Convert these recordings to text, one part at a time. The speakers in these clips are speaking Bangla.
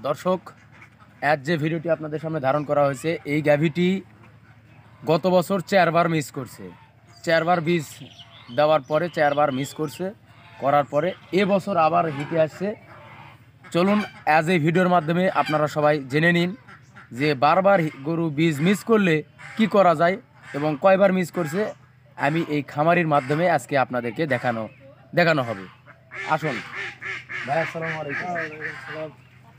দর্শক, আজ যে ভিডিওটি আপনাদের সামনে ধারণ করা হয়েছে, এই গাভীটি গত বছর 4 বার মিস করছে। 4 বার বীজ দেওয়ার পরে 4 বার মিস করছে, করার পরে এবছর আবার হিটে আসছে। চলুন আজ এই ভিডিওর মাধ্যমে আপনারা সবাই জেনে নিন যে বারবার গরু বীজ মিস করলে কি করা যায় এবং কয়বার মিস করছে। আমি এই খামারির মাধ্যমে আজকে আপনাদেরকে দেখানো হবে। আসুন ভাই, আসসালামু আলাইকুম।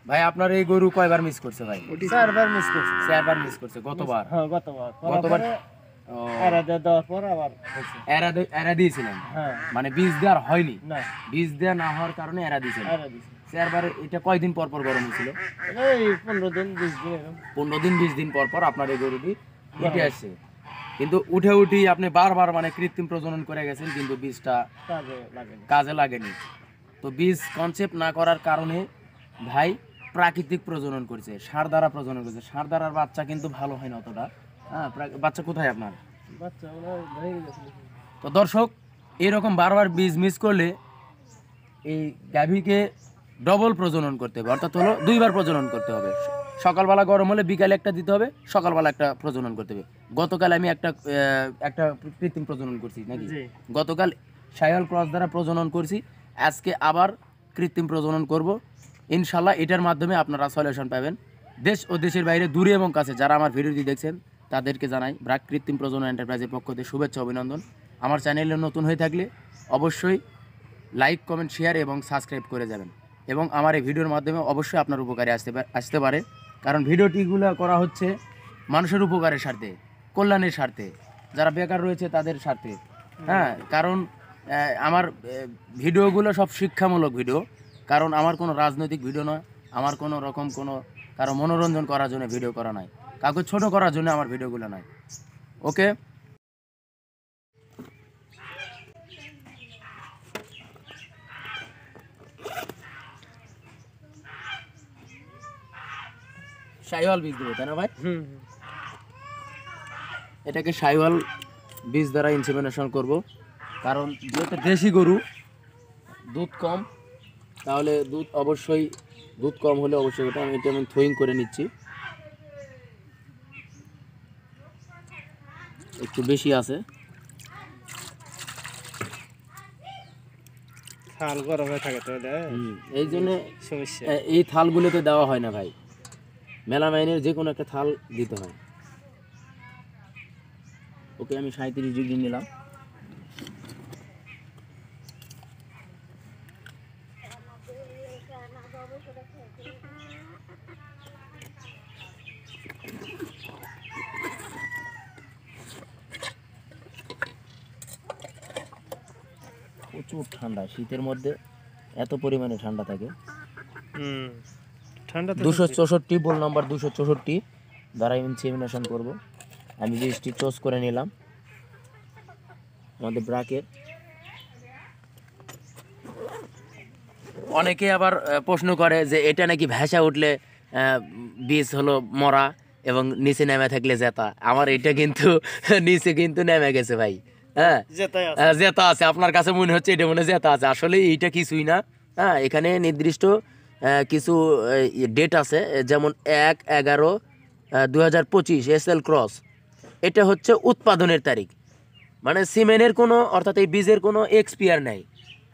ভাই, আপনার এই গরু কয়বার মিস করছে ভাই? 4 বার মিস করছে। 4 বার মিস করছে। গতবার হ্যাঁ, গতবার এরা দেওয়ার পর আবার হয়েছে। এরা দিয়েছিলেন, হ্যাঁ, মানে বীজ দেওয়ার হয়নি, না বীজ দেওয়া না হওয়ার কারণে এরা দিয়েছিলেন। এরা দিছে। 4 বার। এটা কয়দিন পর পর গরম হয়েছিল? এই 15 দিন 20 দিন এরকম। 15 দিন 20 দিন পর পর আপনার এই গরুটি উঠে আসছে। কিন্তু উঠি আপনি বারবার মানে কৃত্রিম প্রজনন করে গেছেন, কিন্তু বীজটা কাজে লাগেনি। তো বীজ কনসেপ্ট না করার কারণে ভাই প্রাকৃতিক প্রজনন করছে, সার দ্বারা প্রজনন করছে। সার দ্বারার বাচ্চা কিন্তু ভালো হয় না অতটা। হ্যাঁ, বাচ্চা কোথায় আপনার? বাচ্চা ওরা ভেঙে গেছে। তো দর্শক, এরকম বারবার বীজ মিস করলে এই গাভীকে ডবল প্রজনন করতে হবে, অর্থাৎ হলো 2 বার প্রজনন করতে হবে। সকালবেলা গরম হলে বিকালে একটা দিতে হবে, সকালবেলা একটা প্রজনন করতে হবে। গতকাল আমি একটা কৃত্রিম প্রজনন করছি নাকি? গতকাল শাহিওয়াল ক্রস দ্বারা প্রজনন করছি, আজকে আবার কৃত্রিম প্রজনন করব ইনশাল্লাহ। এটার মাধ্যমে আপনারা সলিউশন পাবেন। দেশ ও দেশের বাইরে, দূরে এবং কাছে যারা আমার ভিডিওটি দেখছেন তাদেরকে জানাই ব্রাক কৃত্রিম প্রজনন এন্টারপ্রাইজের পক্ষ থেকে শুভেচ্ছা, অভিনন্দন। আমার চ্যানেলে নতুন হয়ে থাকলে অবশ্যই লাইক, কমেন্ট, শেয়ার এবং সাবস্ক্রাইব করে যাবেন। এবং আমার এই ভিডিওর মাধ্যমে অবশ্যই আপনার উপকারে আসতে পারে, কারণ ভিডিওটিগুলো করা হচ্ছে মানুষের উপকারের স্বার্থে, কল্যাণের স্বার্থে, যারা বেকার রয়েছে তাদের স্বার্থে। হ্যাঁ, কারণ আমার ভিডিওগুলো সব শিক্ষামূলক ভিডিও, কারণ আমার কোনো রাজনৈতিক ভিডিও নয়, আমার কোনো রকম কারো মনোরঞ্জন করার জন্য ভিডিও করা নয়, কাউকে ছোট করার জন্য আমার ভিডিওগুলো নয়। ওকে, শাহিওয়াল বীজ দেবো তাই না ভাই? এটাকে শাহিওয়াল বীজ দ্বারা ইনসেমিনেশন করব, কারণ যেহেতু দেশি গরু, দুধ কম, তাহলে দুধ কম হলে অবশ্যই এটা আমি থ্রোয়িং করে নিচ্ছি। একটু বেশি আছে, থাল গরম হয়ে থাকে তো এই জন্য সমস্যা। এই থালগুলোতে দেওয়া হয় না ভাই, মেলামাইনের যে কোনো একটা থাল দিতে হয়। ওকে, আমি 37 ডিগ্রি নিলাম। প্রচুর ঠান্ডা, শীতের মধ্যে এত পরিমাণে ঠান্ডা থাকে। ঠান্ডা 264 বল নাম্বার 264 দ্বারা ইনসেমিনেশন করব। আমি বীজটি চোজ করে নিলাম আমাদের ব্রাকের। অনেকে আবার প্রশ্ন করে যে এটা নাকি ভেসা উঠলে বীজ হলো মরা এবং নিচে নেমে থাকলে জেতা। আমার এটা কিন্তু নিচে কিন্তু নেমে গেছে ভাই। হ্যাঁ, জেতা আছে। আপনার কাছে মনে হচ্ছে এটা মনে জেতা আছে, আসলে এইটা কিছুই না। হ্যাঁ, এখানে নির্দিষ্ট কিছু ডেট আছে, যেমন 1/11/2025 SL ক্রস। এটা হচ্ছে উৎপাদনের তারিখ, মানে সিমেন্টের কোনো, অর্থাৎ এই বীজের কোনো এক্সপায়ার নাই।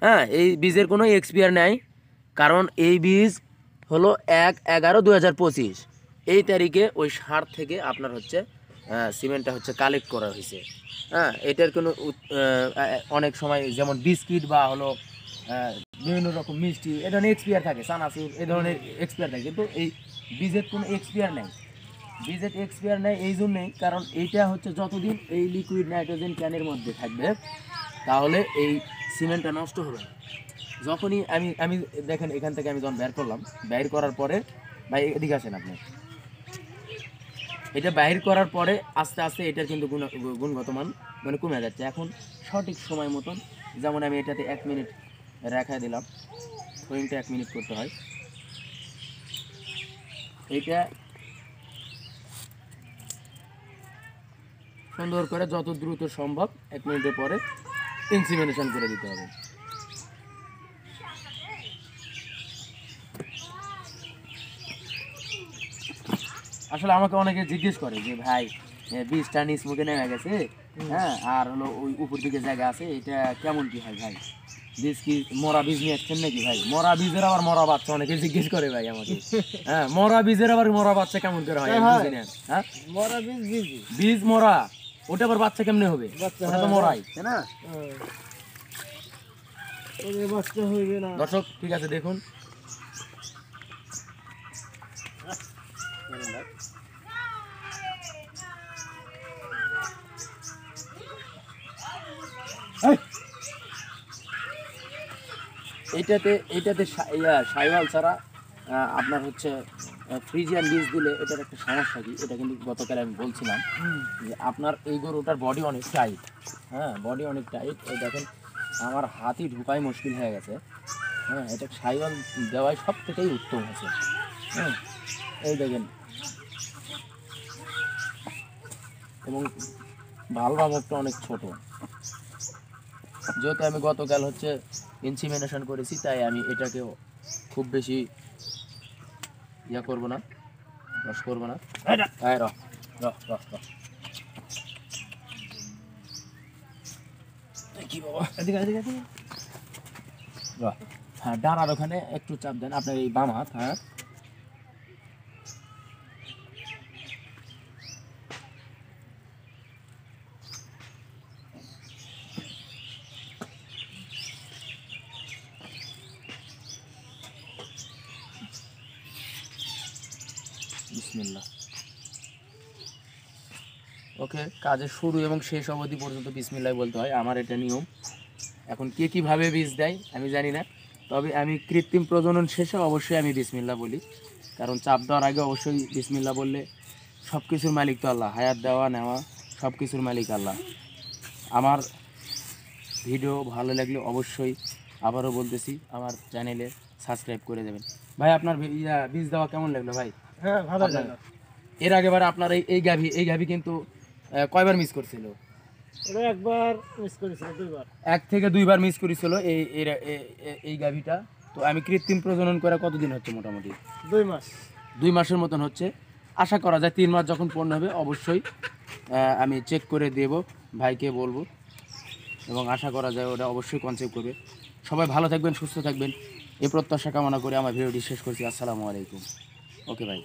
হ্যাঁ, এই বীজের কোনো এক্সপায়ার নাই, কারণ এই বীজ হলো 1/11/2025 এই তারিখে ওই সার থেকে আপনার হচ্ছে সিমেন্টটা হচ্ছে কালেক্ট করা হয়েছে। হ্যাঁ, এটার কোনো অনেক সময় যেমন বিস্কিট বা হলো বিভিন্ন রকম মিষ্টি, এ ধরনের এক্সপায়ার থাকে, চানাচুর এ ধরনের এক্সপায়ার থাকে, কিন্তু এই বীজের কোনো এক্সপায়ার নেই। বীজের এক্সপায়ার নেই এই জন্যেই, কারণ এইটা হচ্ছে যতদিন এই লিকুইড নাইট্রোজেন ক্যানের মধ্যে থাকবে তাহলে এই সিমেন্টটা নষ্ট হবে না। যখনই আমি দেখেন এখান থেকে আমি যখন বের করলাম, বের করার পরে ভাই এদিকে আসেন আপনি, এটা বাহির করার পরে আস্তে আস্তে এটার কিন্তু গুণগত মান মানে কমে যাচ্ছে। এখন সঠিক সময় মতন, যেমন আমি এটাতে 1 মিনিট রেখা দিলাম, থ্রোয়িংটা 1 মিনিট করতে হয়। এইটা সুন্দর করে যত দ্রুত সম্ভব 1 মিনিটের পরে ইনসেমিনেশন করে দিতে হবে। আসলে আমাকে অনেকে জিজ্ঞেস করে যে ভাই বীজটা নিচ মুখে নেমে গেছে, হ্যাঁ, আর হলো ওই উপর দিকে জায়গা আছে, এটা কেমন কি হয় ভাই? বীজ কি মরা বীজ নিয়ে আসছেন নাকি ভাই? মরা বীজের আবার মরা বাচ্চা অনেকে জিজ্ঞেস করে ভাই আমাকে। হ্যাঁ, মরা বীজের আবার মরা বাচ্চা কেমন করে হয়? আমি বুঝি না। হ্যাঁ, মরা বীজ বীজ বীজ মরা, ওটা আবার বাচ্চা কেমনে হবে? বাচ্চা ওটা তো মরাই, তাই না? ওরে বাচ্চা হইবে না। দর্শক ঠিক আছে, দেখুন এইটাতে সাইওয়াল ছাড়া আপনার হচ্ছে ফ্রিজিয়ান বীজ দিলে এটার একটা সমস্যা কি, এটা কিন্তু গতকাল আমি বলছিলাম যে আপনার এই গরুটার বডি অনেক টাইট, হ্যাঁ, বডি অনেক টাইট। এই দেখেন আমার হাতই ঢুকাই মুশকিল হয়ে গেছে। হ্যাঁ, এটা সাইওয়াল দেওয়াই সব থেকেই উত্তম আছে। হ্যাঁ, এই দেখেন, এবং ভালভা মুখটা অনেক ছোট। যেহেতু আমি গতকাল হচ্ছে ইনসিমিনেশন করেছি, তাই আমি এটাকেও খুব বেশি ইয়া করবো না, রস করবো না। এই রহ, রহ, রহ, রহ। এই কি বাবা, এদিকে এদিকে এদিকে। রহ। হ্যাঁ, ডানার ওখানে একটু চাপ দেন, আপনার এই বাম হাত। হ্যাঁ, বিসমিল্লাহ। ওকে, কাজের শুরু এবং শেষ অবধি পর্যন্ত বিসমিল্লাহ বলতে হয়, আমার এটা নিয়ম। এখন কে কীভাবে বীজ দেয় আমি জানি না, তবে আমি কৃত্রিম প্রজনন শেষে অবশ্যই আমি বিসমিল্লাহ বলি, কারণ চাপ দেওয়ার আগে অবশ্যই বিসমিল্লাহ বললে সব কিছুর মালিক তো আল্লাহ, হায়াত দেওয়া নেওয়া সব কিছুর মালিক আল্লাহ। আমার ভিডিও ভালো লাগলে অবশ্যই আবারও বলতেছি আমার চ্যানেলে সাবস্ক্রাইব করে দেবেন। ভাই আপনার বীজ দেওয়া কেমন লাগলো ভাই? হ্যাঁ ভালো আপনার- লাগলো। এর আগেবার আপনার এই গাভি কিন্তু কয়বার মিস করছিল? এটা একবার মিস করেছিল, দুইবার। 1 থেকে 2 বার মিস করেছিল এই গাভিটা। তো আমি কৃত্রিম প্রজনন করে কতদিন হচ্ছে মোটামুটি? 2 মাস। 2 মাসের মতন হচ্ছে। আশা করা যায় 3 মাস যখন পূর্ণ হবে অবশ্যই আমি চেক করে দেব, ভাইকে বলবো, এবং আশা করা যায় ওটা অবশ্যই কনসেপ্ট করবে। সবাই ভালো থাকবেন, সুস্থ থাকবেন, এই প্রত্যাশা কামনা করে আমার ভিডিওটি শেষ করছি। আসসালামু আলাইকুম। ওকে ভাই।